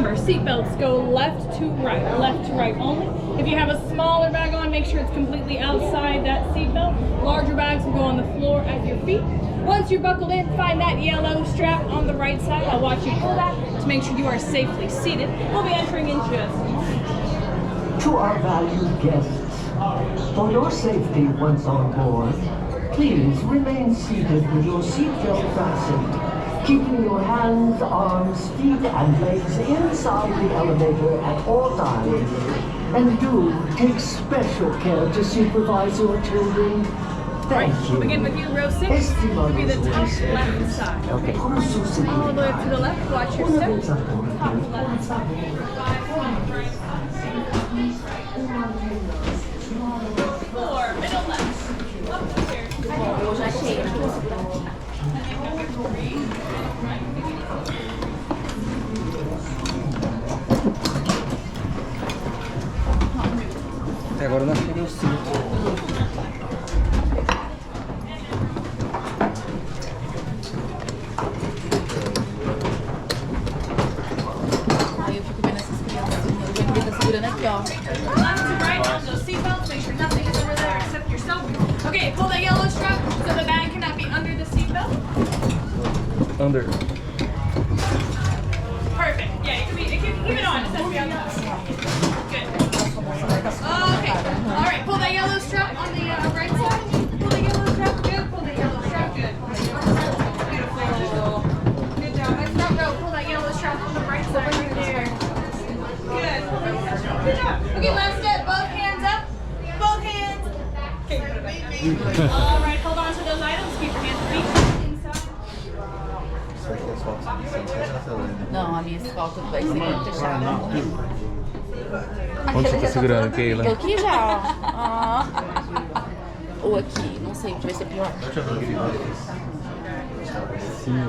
Remember, seatbelts go left to right only. If you have a smaller bag on, make sure it's completely outside that seatbelt. Larger bags will go on the floor at your feet. Once you're buckled in, find that yellow strap on the right side. I'll watch you pull that to make sure you are safely seated. We'll be entering in just a moment. To our valued guests, for your safety once on board, please remain seated with your seatbelt fastened, keeping your hands, arms, feet, and legs inside the elevator at all times. And do take special care to supervise your children. Thank you. We'll begin with you, row 6. It'll be the top left side. Okay. All the way up to the left. Watch your step. Top left side. Four, middle left. Up the stairs. Até agora eu não achei o cinto. Aí eu fico vendo essas crianças, o Henrique tá segurando aqui, ó. Left to right on those seatbelts. Make sure nothing is over there except yourself. Okay, pull that yellow strap so the bag cannot be under the seatbelt. Under. Perfect. Yeah, it can be. Keep it on. It has to be on the Good. Okay. All right. Pull that yellow strap on the right side. Pull the yellow strap. Good. Pull the yellow strap. Good. Beautiful. Good job. Next front row. Pull that yellow strap on the right side. Right there. Good. Good job. Okay. Last step. Both hands up. Both hands. Okay. Put it back down. All right. Hold on to those items. Keep your hands reached inside. Não, a minha escolta vai ser fechada. Onde você tá segurando, Keila? Eu aqui já, ó. Ou aqui, não sei, onde vai ser pior. Sim.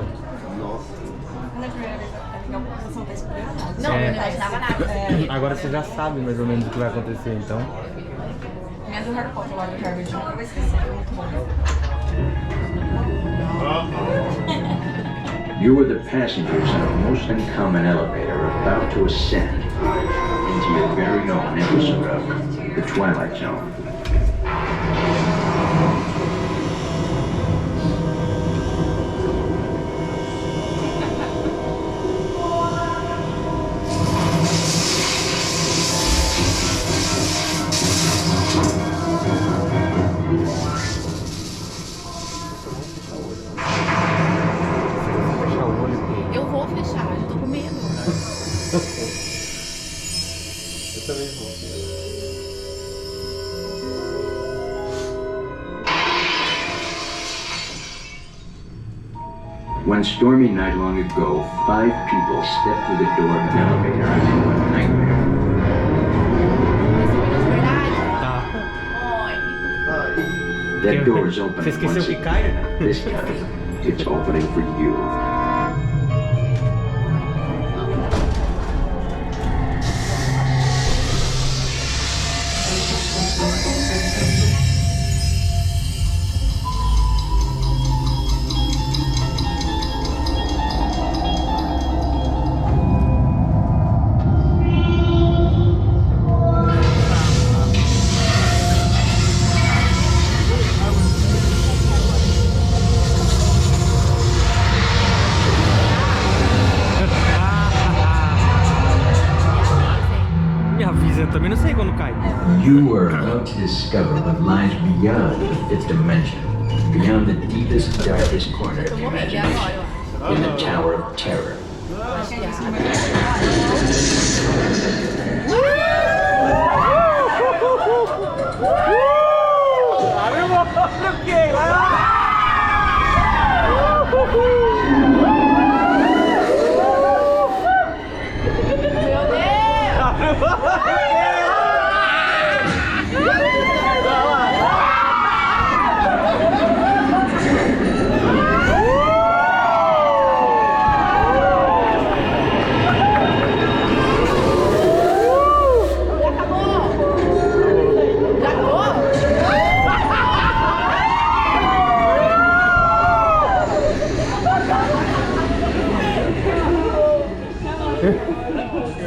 Não, eu não imaginava nada. Agora você já sabe mais ou menos o que vai acontecer, então. Minha do Harry Potter lá do Harvard, eu nunca vou esquecer, foi muito bom. You are the passengers in a most uncommon elevator about to ascend into your very own episode of the Twilight Zone. Eu vou fechar, eu tô com medo. Eu também vou. One stormy night long ago, 5 people stepped through the door of an elevator into a nightmare. Tá. That door is open Você esqueceu once que cai? again. This time, it's opening for you. Me avisa, eu também não sei quando cai. You are about to discover what lies beyond the 5th dimension, beyond the deepest, darkest corner of Eu vou medir imagination, agora, in the Tower of Terror.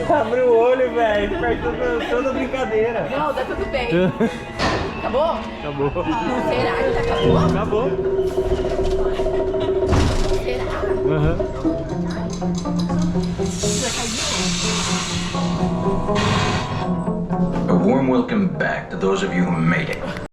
Abre o olho, velho. Perde toda a brincadeira. Não, tá tudo bem. Acabou? Acabou. Será que acabou? Acabou. Será? Aham. A warm welcome back to those of you who made it.